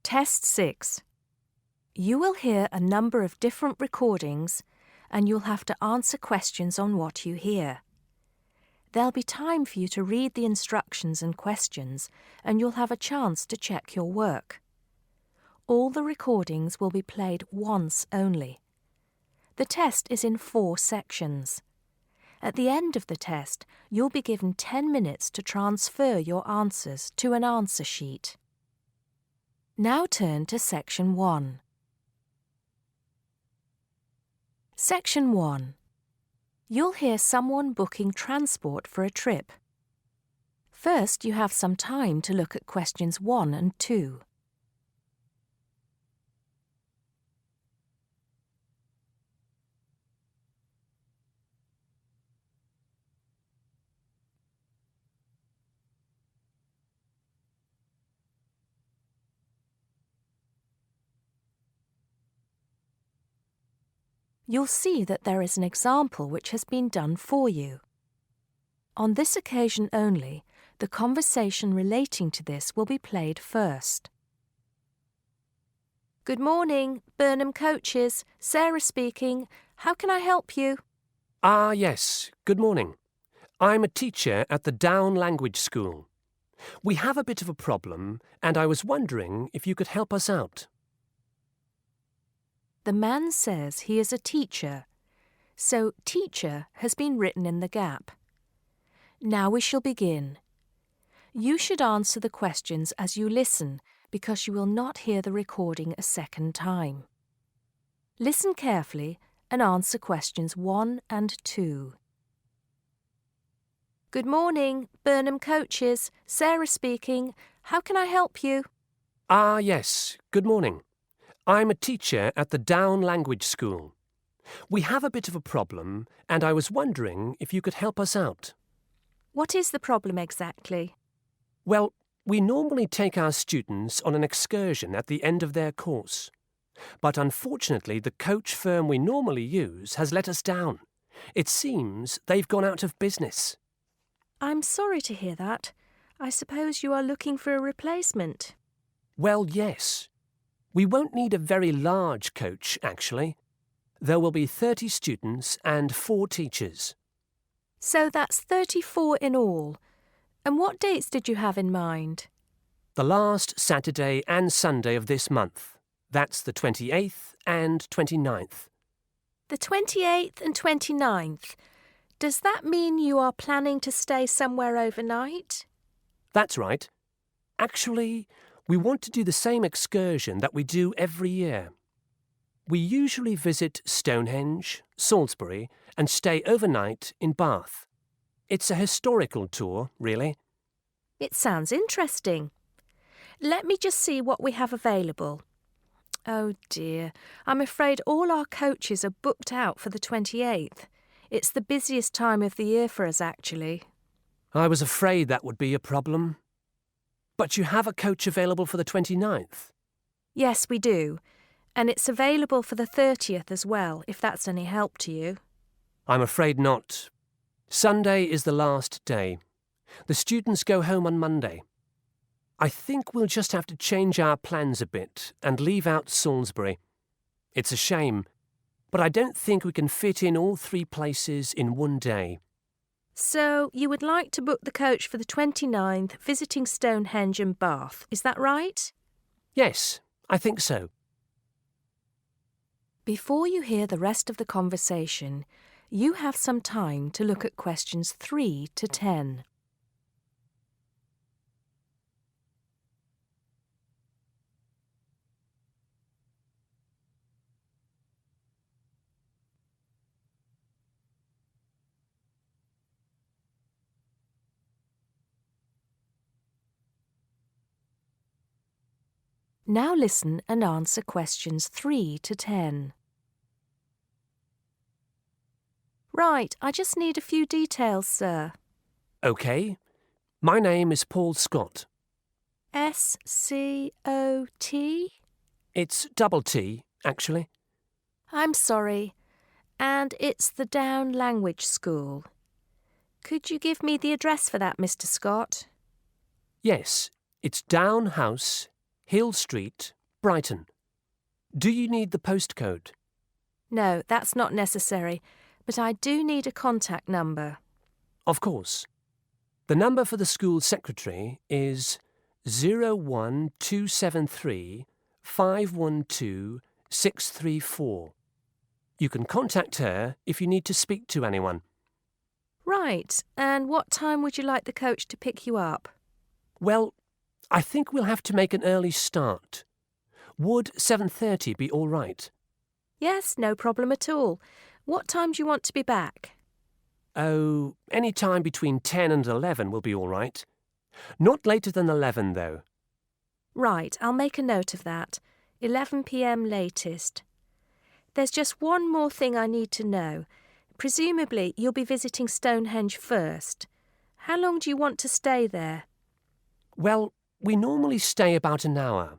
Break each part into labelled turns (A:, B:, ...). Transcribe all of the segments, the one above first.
A: Test 6. You will hear a number of different recordings and you'll have to answer questions on what you hear. There'll be time for you to read the instructions and questions and you'll have a chance to check your work. All the recordings will be played once only. The test is in 4 sections. At the end of the test, you'll be given 10 minutes to transfer your answers to an answer sheet. Now turn to Section 1. Section 1. You'll hear someone booking transport for a trip. First, you have some time to look at questions 1 and 2. You'll see that there is an example which has been done for you. On this occasion only, the conversation relating to this will be played first. Good morning, Burnham Coaches. Sarah speaking. How can I help you?
B: Yes. Good morning. I'm a teacher at the Down Language School. We have a bit of a problem, and I was wondering if you could help us out.
A: The man says he is a teacher, so teacher has been written in the gap. Now we shall begin. You should answer the questions as you listen because you will not hear the recording a second time. Listen carefully and answer questions 1 and 2. Good morning, Burnham Coaches. Sarah speaking. How can I help you?
B: Yes. Good morning. I'm a teacher at the Down Language School. We have a bit of a problem, and I was wondering if you could help us out.
A: What is the problem exactly?
B: Well, we normally take our students on an excursion at the end of their course. But unfortunately, the coach firm we normally use has let us down. It seems they've gone out of business.
A: I'm sorry to hear that. I suppose you are looking for a replacement.
B: Well, yes. We won't need a very large coach, actually. There will be 30 students and 4 teachers.
A: So that's 34 in all. And what dates did you have in mind?
B: The last Saturday and Sunday of this month. That's the 28th and 29th.
A: The 28th and 29th. Does that mean you are planning to stay somewhere overnight?
B: That's right. Actually, we want to do the same excursion that we do every year. We usually visit Stonehenge, Salisbury, and stay overnight in Bath. It's a historical tour, really.
A: It sounds interesting. Let me just see what we have available. Oh dear, I'm afraid all our coaches are booked out for the 28th. It's the busiest time of the year for us, actually.
B: I was afraid that would be a problem. But you have a coach available for the 29th?
A: Yes, we do. And it's available for the 30th as well, if that's any help to you.
B: I'm afraid not. Sunday is the last day. The students go home on Monday. I think we'll just have to change our plans a bit and leave out Salisbury. It's a shame, but I don't think we can fit in all 3 places in one day.
A: So you would like to book the coach for the 29th, visiting Stonehenge and Bath, is that right?
B: Yes, I think so.
A: Before you hear the rest of the conversation, you have some time to look at questions 3 to 10. Now listen and answer questions 3 to 10. Right, I just need a few details, sir.
B: OK. My name is Paul Scott.
A: S-C-O-T?
B: It's double T, actually.
A: I'm sorry. And it's the Down Language School. Could you give me the address for that, Mr. Scott?
B: Yes, it's Down House, Hill Street, Brighton. Do you need the postcode?
A: No, that's not necessary, but I do need a contact number.
B: Of course. The number for the school secretary is 01273 512 634. You can contact her if you need to speak to anyone.
A: Right, and what time would you like the coach to pick you up?
B: Well, I think we'll have to make an early start. Would 7:30 be all right?
A: Yes, no problem at all. What time do you want to be back?
B: Oh, any time between 10 and 11 will be all right. Not later than 11, though.
A: Right, I'll make a note of that. 11 p.m. latest. There's just one more thing I need to know. Presumably, you'll be visiting Stonehenge first. How long do you want to stay there?
B: Well, we normally stay about an hour.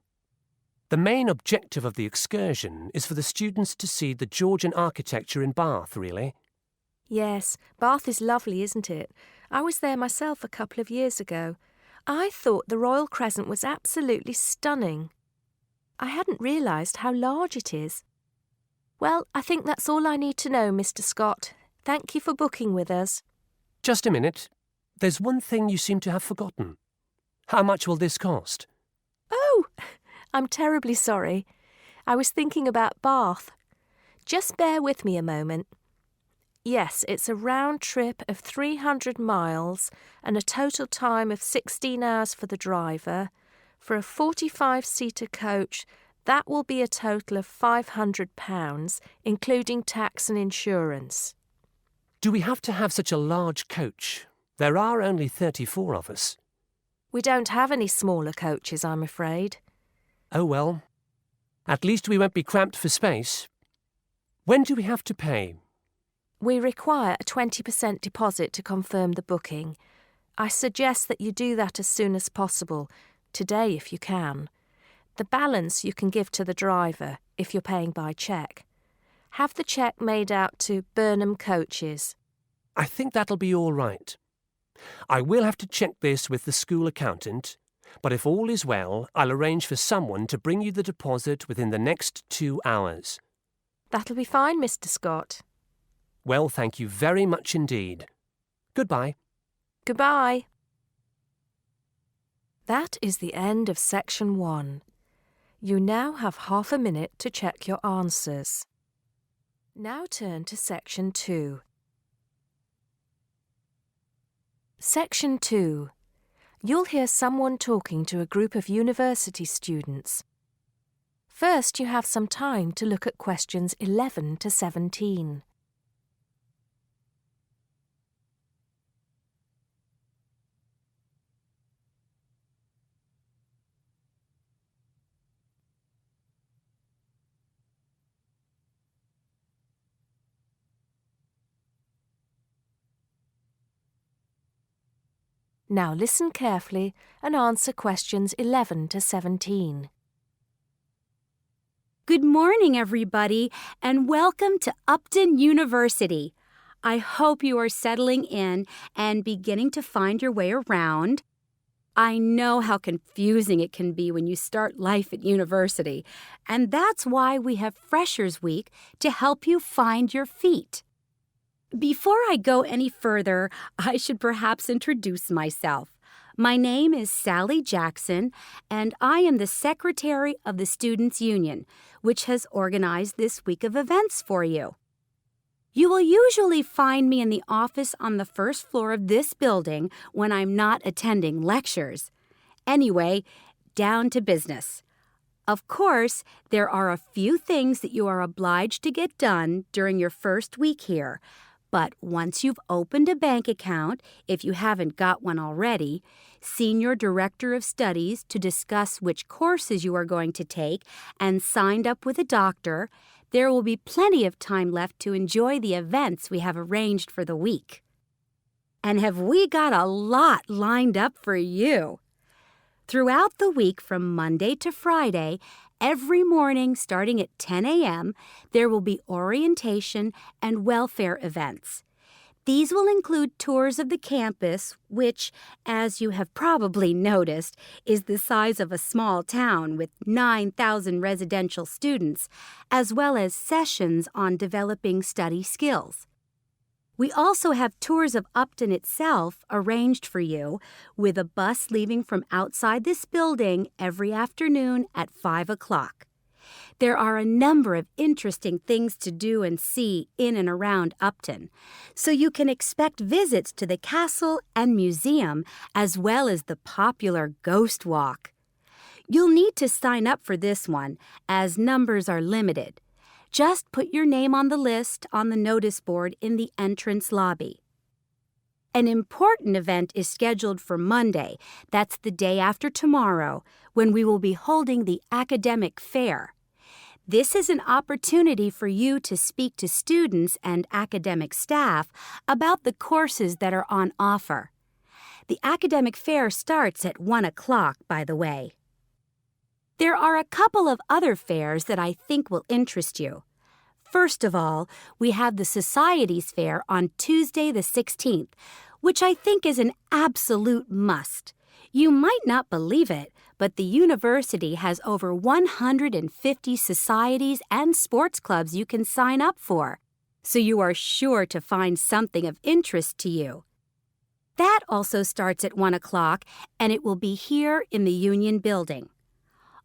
B: The main objective of the excursion is for the students to see the Georgian architecture in Bath, really.
A: Yes, Bath is lovely, isn't it? I was there myself a couple of years ago. I thought the Royal Crescent was absolutely stunning. I hadn't realised how large it is. Well, I think that's all I need to know, Mr. Scott. Thank you for booking with us.
B: Just a minute. There's one thing you seem to have forgotten. How much will this cost?
A: Oh, I'm terribly sorry. I was thinking about Bath. Just bear with me a moment. Yes, it's a round trip of 300 miles and a total time of 16 hours for the driver. For a 45-seater coach, that will be a total of £500, including tax and insurance.
B: Do we have to have such a large coach? There are only 34 of us.
A: We don't have any smaller coaches, I'm afraid.
B: Oh well. At least we won't be cramped for space. When do we have to pay?
A: We require a 20% deposit to confirm the booking. I suggest that you do that as soon as possible, today if you can. The balance you can give to the driver if you're paying by cheque. Have the cheque made out to Burnham Coaches.
B: I think that'll be all right. I will have to check this with the school accountant, but if all is well, I'll arrange for someone to bring you the deposit within the next 2 hours.
A: That'll be fine, Mr. Scott.
B: Well, thank you very much indeed. Goodbye.
A: Goodbye. That is the end of section 1. You now have half a minute to check your answers. Now turn to section 2. Section 2. You'll hear someone talking to a group of university students. First, you have some time to look at questions 11 to 17. Now listen carefully and answer questions 11 to 17.
C: Good morning, everybody, and welcome to Upton University. I hope you are settling in and beginning to find your way around. I know how confusing it can be when you start life at university, and that's why we have Freshers Week to help you find your feet. Before I go any further, I should perhaps introduce myself. My name is Sally Jackson, and I am the Secretary of the Students' Union, which has organized this week of events for you. You will usually find me in the office on the first floor of this building when I'm not attending lectures. Anyway, down to business. Of course, there are a few things that you are obliged to get done during your first week here. But once you've opened a bank account, if you haven't got one already, seen your director of studies to discuss which courses you are going to take, and signed up with a doctor, there will be plenty of time left to enjoy the events we have arranged for the week. And have we got a lot lined up for you? Throughout the week from Monday to Friday, every morning starting at 10 a.m., there will be orientation and welfare events. These will include tours of the campus, which, as you have probably noticed, is the size of a small town with 9,000 residential students, as well as sessions on developing study skills. We also have tours of Upton itself arranged for you, with a bus leaving from outside this building every afternoon at 5 o'clock. There are a number of interesting things to do and see in and around Upton, so you can expect visits to the castle and museum as well as the popular Ghost Walk. You'll need to sign up for this one, as numbers are limited. Just put your name on the list on the notice board in the entrance lobby. An important event is scheduled for Monday, that's the day after tomorrow, when we will be holding the academic fair. This is an opportunity for you to speak to students and academic staff about the courses that are on offer. The academic fair starts at 1 o'clock, by the way. There are a couple of other fairs that I think will interest you. First of all, we have the Societies Fair on Tuesday the 16th, which I think is an absolute must. You might not believe it, but the university has over 150 societies and sports clubs you can sign up for, so you are sure to find something of interest to you. That also starts at 1 o'clock, and it will be here in the Union Building.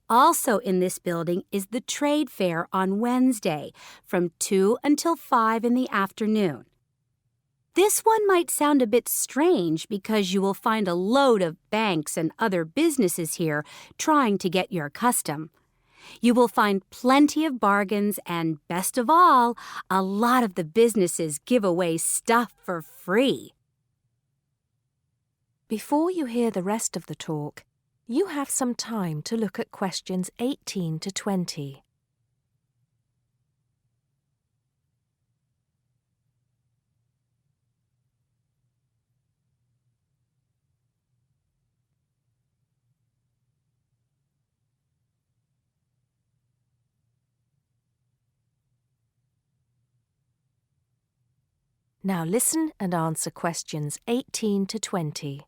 C: Also in this building is the Trade Fair on Wednesday from 2 until 5 in the afternoon. This one might sound a bit strange because you will find a load of banks and other businesses here trying to get your custom. You will find plenty of bargains and, best of all, a lot of the businesses give away stuff for free.
A: Before you hear the rest of the talk, you have some time to look at questions 18 to 20. Now listen and answer questions 18 to 20.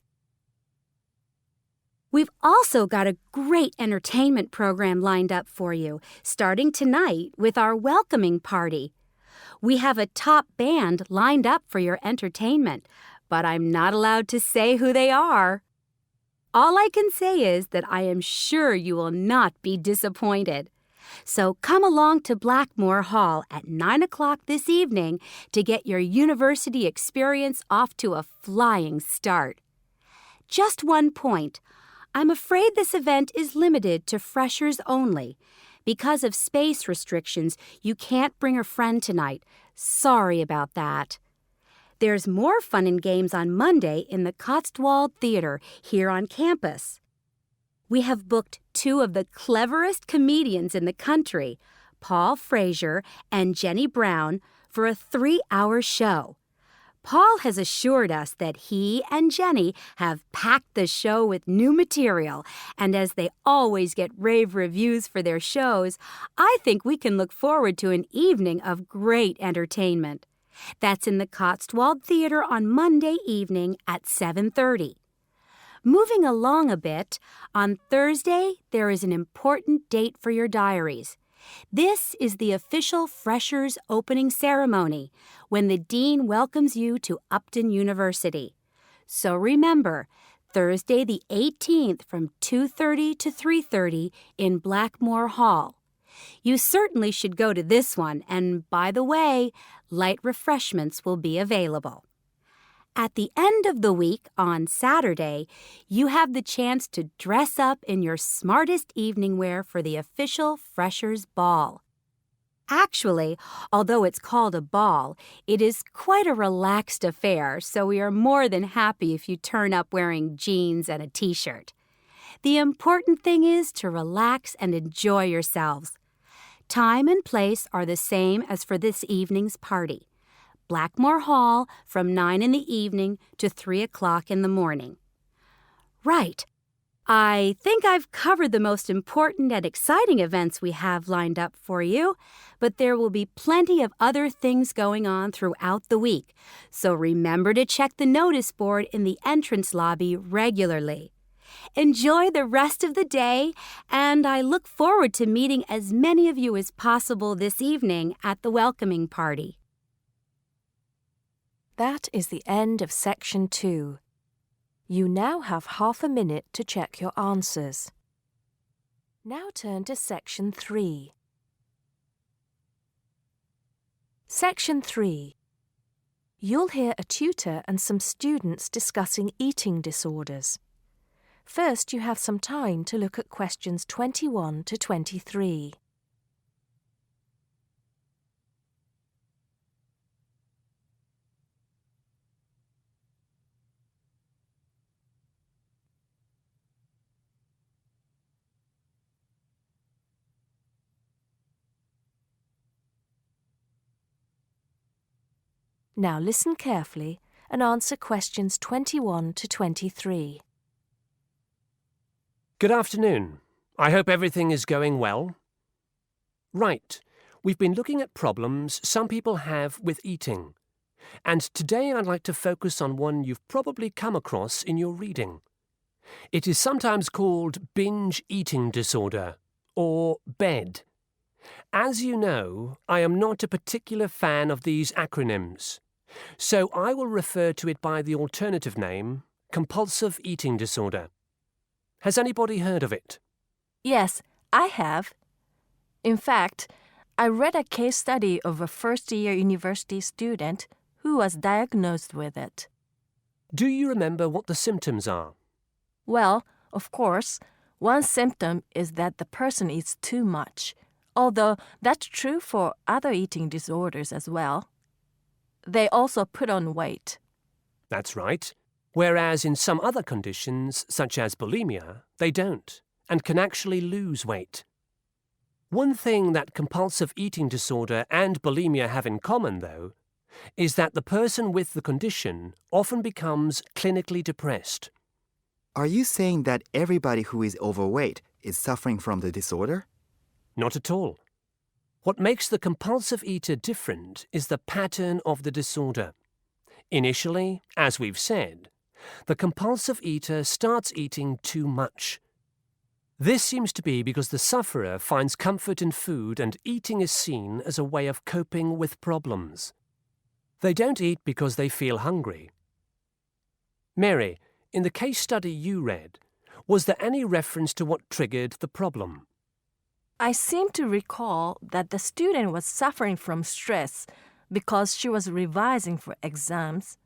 C: We've also got a great entertainment program lined up for you, starting tonight with our welcoming party. We have a top band lined up for your entertainment, but I'm not allowed to say who they are. All I can say is that I am sure you will not be disappointed. So come along to Blackmore Hall at 9 o'clock this evening to get your university experience off to a flying start. Just one point. I'm afraid this event is limited to freshers only. Because of space restrictions, you can't bring a friend tonight. Sorry about that. There's more fun and games on Monday in the Cotswold Theater here on campus. We have booked two of the cleverest comedians in the country, Paul Frazier and Jenny Brown, for a 3-hour show. Paul has assured us that he and Jenny have packed the show with new material, and as they always get rave reviews for their shows, I think we can look forward to an evening of great entertainment. That's in the Cotswold Theater on Monday evening at 7:30. Moving along a bit, on Thursday there is an important date for your diaries. This is the official Freshers opening ceremony, when the dean welcomes you to Upton University. So remember, Thursday the 18th from 2:30 to 3:30 in Blackmore Hall. You certainly should go to this one, and by the way, light refreshments will be available. At the end of the week, on Saturday, you have the chance to dress up in your smartest evening wear for the official Freshers' Ball. Actually, although it's called a ball, it is quite a relaxed affair, so we are more than happy if you turn up wearing jeans and a t-shirt. The important thing is to relax and enjoy yourselves. Time and place are the same as for this evening's party. Blackmore Hall from 9 in the evening to 3 o'clock in the morning. Right. I think I've covered the most important and exciting events we have lined up for you, but there will be plenty of other things going on throughout the week, so remember to check the notice board in the entrance lobby regularly. Enjoy the rest of the day, and I look forward to meeting as many of you as possible this evening at the welcoming party.
A: That is the end of Section 2. You now have half a minute to check your answers. Now turn to Section 3. Section 3. You'll hear a tutor and some students discussing eating disorders. First, you have some time to look at questions 21 to 23. Now listen carefully and answer questions 21 to 23.
B: Good afternoon. I hope everything is going well. Right, we've been looking at problems some people have with eating. And today I'd like to focus on one you've probably come across in your reading. It is sometimes called binge eating disorder, or BED. As you know, I am not a particular fan of these acronyms, so I will refer to it by the alternative name, compulsive eating disorder. Has anybody heard of it?
D: Yes, I have. In fact, I read a case study of a first-year university student who was diagnosed with it.
B: Do you remember what the symptoms are?
D: Well, of course, one symptom is that the person eats too much, although that's true for other eating disorders as well. They also put on weight.
B: That's right. Whereas in some other conditions, such as bulimia, they don't, and can actually lose weight. One thing that compulsive eating disorder and bulimia have in common, though, is that the person with the condition often becomes clinically depressed.
E: Are you saying that everybody who is overweight is suffering from the disorder?
B: Not at all. What makes the compulsive eater different is the pattern of the disorder. Initially, as we've said, the compulsive eater starts eating too much. This seems to be because the sufferer finds comfort in food and eating is seen as a way of coping with problems. They don't eat because they feel hungry. Mary, in the case study you read, was there any reference to what triggered the problem?
D: I seem to recall that the student was suffering from stress because she was revising for exams,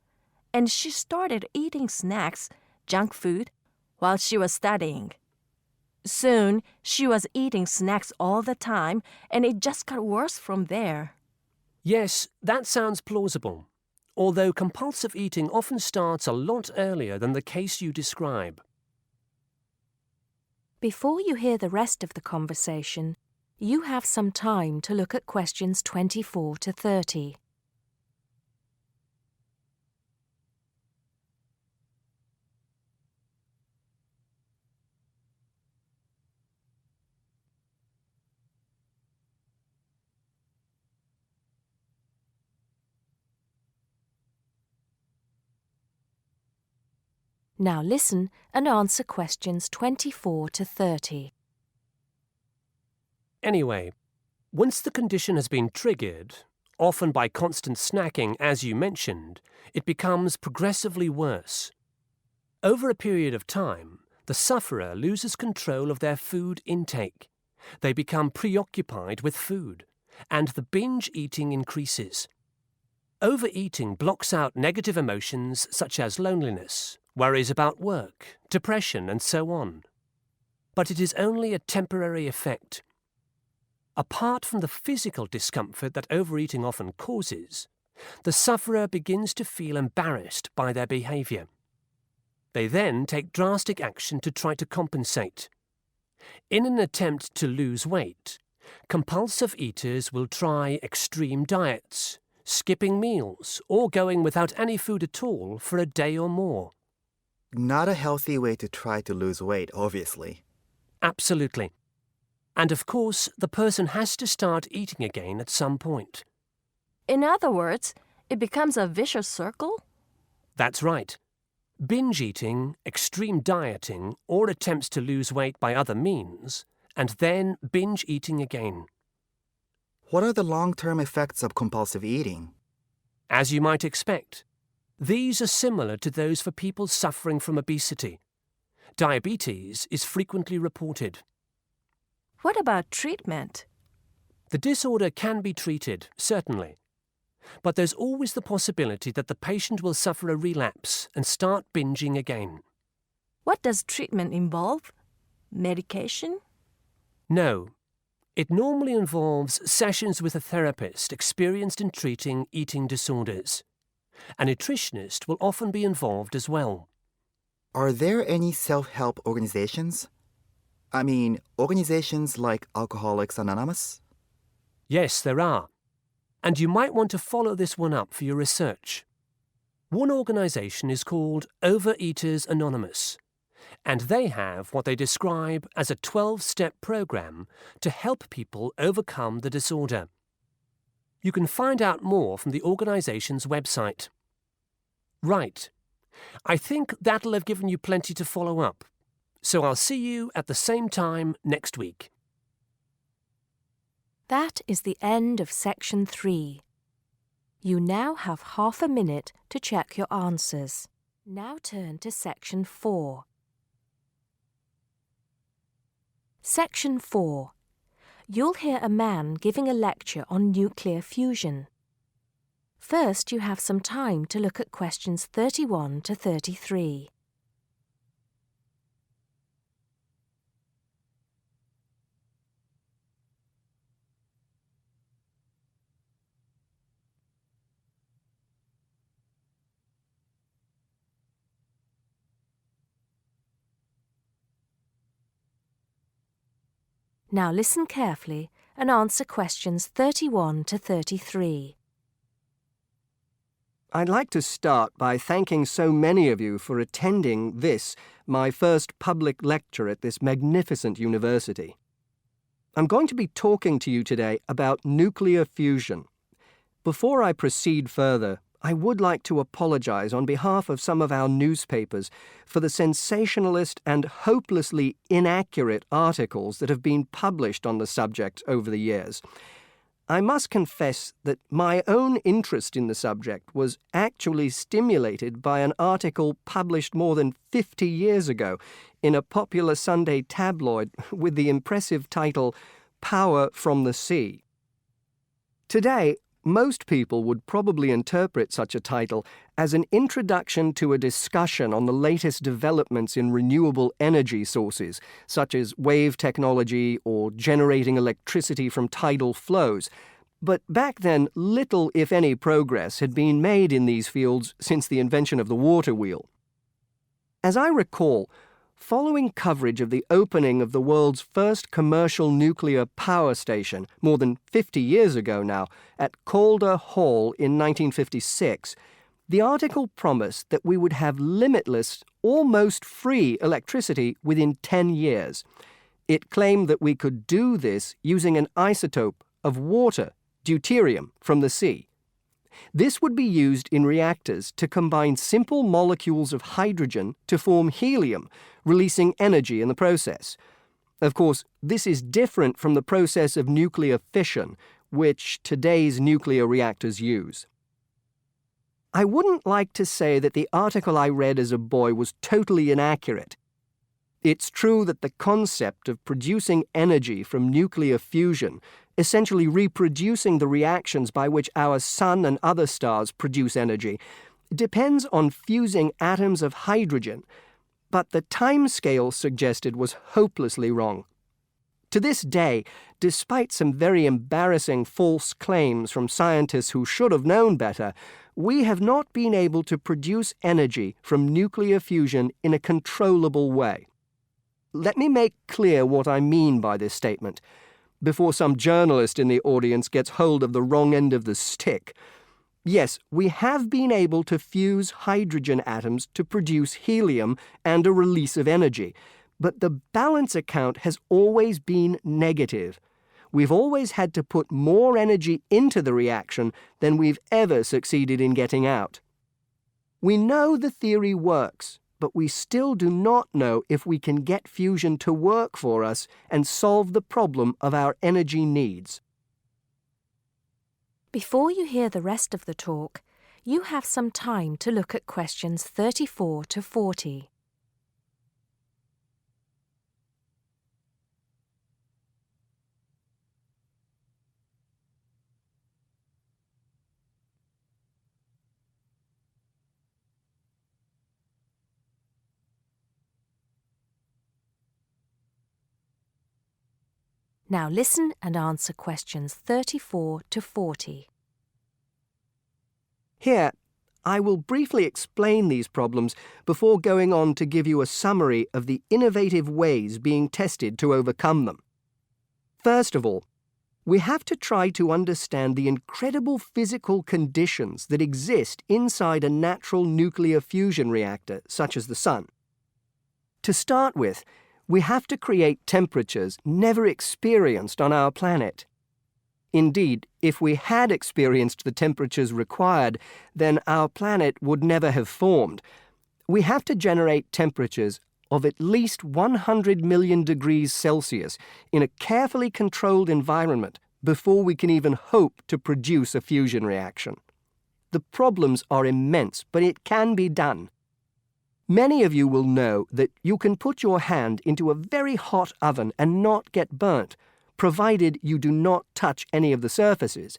D: and she started eating snacks, junk food, while she was studying. Soon, she was eating snacks all the time, and it just got worse from there.
B: Yes, that sounds plausible, although compulsive eating often starts a lot earlier than the case you describe.
A: Before you hear the rest of the conversation, you have some time to look at questions 24 to 30. Now listen and answer questions 24 to 30.
B: Anyway, once the condition has been triggered, often by constant snacking as you mentioned, it becomes progressively worse. Over a period of time, the sufferer loses control of their food intake. They become preoccupied with food, and the binge eating increases. Overeating blocks out negative emotions such as loneliness, worries about work, depression, and so on. But it is only a temporary effect. Apart from the physical discomfort that overeating often causes, the sufferer begins to feel embarrassed by their behavior. They then take drastic action to try to compensate. In an attempt to lose weight, compulsive eaters will try extreme diets, skipping meals, or going without any food at all for a day or more.
E: not a healthy way to try to lose weight, obviously.
B: Absolutely. And of course, the person has to start eating again at some point.
D: In other words, it becomes a vicious circle?
B: That's right. Binge eating, extreme dieting, or attempts to lose weight by other means, and then binge eating again.
E: What are the long-term effects of compulsive eating?
B: As you might expect, these are similar to those for people suffering from obesity. Diabetes is frequently reported.
D: What about treatment?
B: The disorder can be treated, certainly. But there's always the possibility that the patient will suffer a relapse and start binging again.
D: What does treatment involve? Medication?
B: No. It normally involves sessions with a therapist experienced in treating eating disorders. A nutritionist will often be involved as well.
E: Are there any self-help organizations? I mean, organizations like Alcoholics Anonymous?
B: Yes, there are. And you might want to follow this one up for your research. One organization is called Overeaters Anonymous, and they have what they describe as a 12-step program to help people overcome the disorder. You can find out more from the organization's website. Right. I think that'll have given you plenty to follow up. So I'll see you at the same time next week.
A: That is the end of section 3. You now have half a minute to check your answers. Now turn to section 4. Section 4. You'll hear a man giving a lecture on nuclear fusion. First, you have some time to look at questions 31 to 33. Now listen carefully and answer questions 31 to 33.
F: I'd like to start by thanking so many of you for attending this, my first public lecture at this magnificent university. I'm going to be talking to you today about nuclear fusion. Before I proceed further, I would like to apologize on behalf of some of our newspapers for the sensationalist and hopelessly inaccurate articles that have been published on the subject over the years. I must confess that my own interest in the subject was actually stimulated by an article published more than 50 years ago in a popular Sunday tabloid with the impressive title, Power from the Sea. Today, most people would probably interpret such a title as an introduction to a discussion on the latest developments in renewable energy sources, such as wave technology or generating electricity from tidal flows. But back then, little, if any, progress had been made in these fields since the invention of the water wheel. As I recall, following coverage of the opening of the world's first commercial nuclear power station, more than 50 years ago now, at Calder Hall in 1956, the article promised that we would have limitless, almost free electricity within 10 years. It claimed that we could do this using an isotope of water, deuterium, from the sea. This would be used in reactors to combine simple molecules of hydrogen to form helium, releasing energy in the process. Of course, this is different from the process of nuclear fission, which today's nuclear reactors use. I wouldn't like to say that the article I read as a boy was totally inaccurate. It's true that the concept of producing energy from nuclear fusion, essentially reproducing the reactions by which our sun and other stars produce energy, depends on fusing atoms of hydrogen, but the timescale suggested was hopelessly wrong. To this day, despite some very embarrassing false claims from scientists who should have known better, we have not been able to produce energy from nuclear fusion in a controllable way. Let me make clear what I mean by this statement, before some journalist in the audience gets hold of the wrong end of the stick. Yes, we have been able to fuse hydrogen atoms to produce helium and a release of energy, but the balance account has always been negative. We've always had to put more energy into the reaction than we've ever succeeded in getting out. We know the theory works, but we still do not know if we can get fusion to work for us and solve the problem of our energy needs.
A: Before you hear the rest of the talk, you have some time to look at questions 34 to 40. Now listen and answer questions 34 to 40.
F: Here, I will briefly explain these problems before going on to give you a summary of the innovative ways being tested to overcome them. First of all, we have to try to understand the incredible physical conditions that exist inside a natural nuclear fusion reactor, such as the Sun. To start with, we have to create temperatures never experienced on our planet. Indeed, if we had experienced the temperatures required, then our planet would never have formed. We have to generate temperatures of at least 100 million degrees Celsius in a carefully controlled environment before we can even hope to produce a fusion reaction. The problems are immense, but it can be done. Many of you will know that you can put your hand into a very hot oven and not get burnt, provided you do not touch any of the surfaces.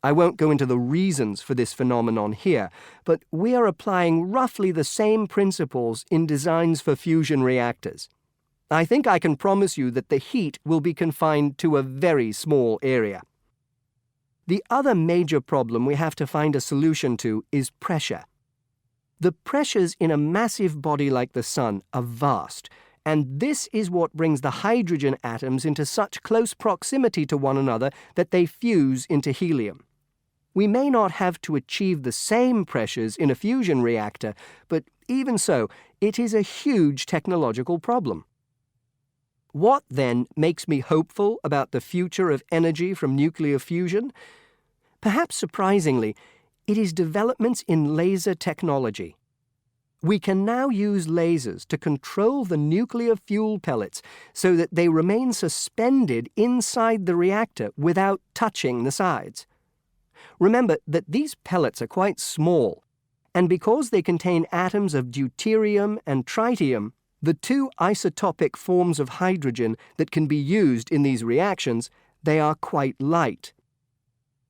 F: I won't go into the reasons for this phenomenon here, but we are applying roughly the same principles in designs for fusion reactors. I think I can promise you that the heat will be confined to a very small area. The other major problem we have to find a solution to is pressure. The pressures in a massive body like the Sun are vast, and this is what brings the hydrogen atoms into such close proximity to one another that they fuse into helium. We may not have to achieve the same pressures in a fusion reactor, but even so, it is a huge technological problem. What, then, makes me hopeful about the future of energy from nuclear fusion? Perhaps surprisingly, it is developments in laser technology. We can now use lasers to control the nuclear fuel pellets so that they remain suspended inside the reactor without touching the sides. Remember that these pellets are quite small, and because they contain atoms of deuterium and tritium, the two isotopic forms of hydrogen that can be used in these reactions, they are quite light.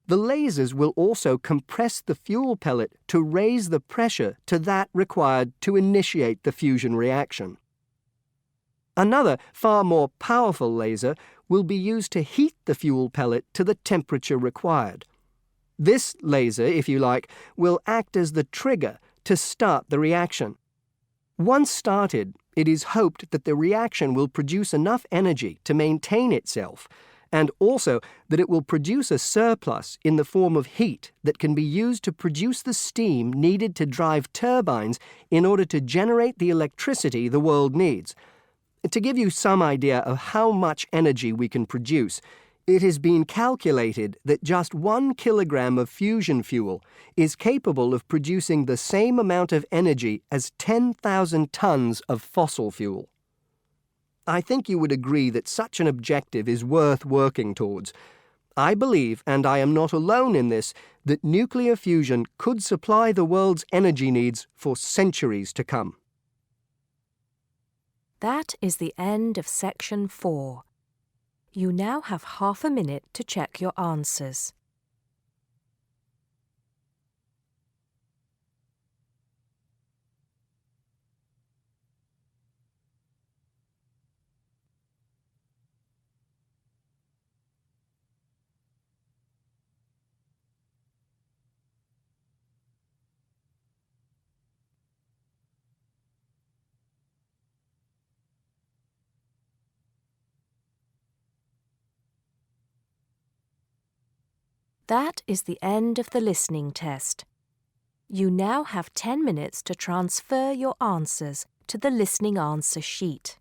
F: The lasers will also compress the fuel pellet to raise the pressure to that required to initiate the fusion reaction. Another, far more powerful laser will be used to heat the fuel pellet to the temperature required. This laser, if you like, will act as the trigger to start the reaction. Once started, it is hoped that the reaction will produce enough energy to maintain itself, and also that it will produce a surplus in the form of heat that can be used to produce the steam needed to drive turbines in order to generate the electricity the world needs. To give you some idea of how much energy we can produce, it has been calculated that just 1 kilogram of fusion fuel is capable of producing the same amount of energy as 10,000 tons of fossil fuel. I think you would agree that such an objective is worth working towards. I believe, and I am not alone in this, that nuclear fusion could supply the world's energy needs for centuries to come.
A: That is the end of section 4. You now have half a minute to check your answers. That is the end of the listening test. You now have 10 minutes to transfer your answers to the listening answer sheet.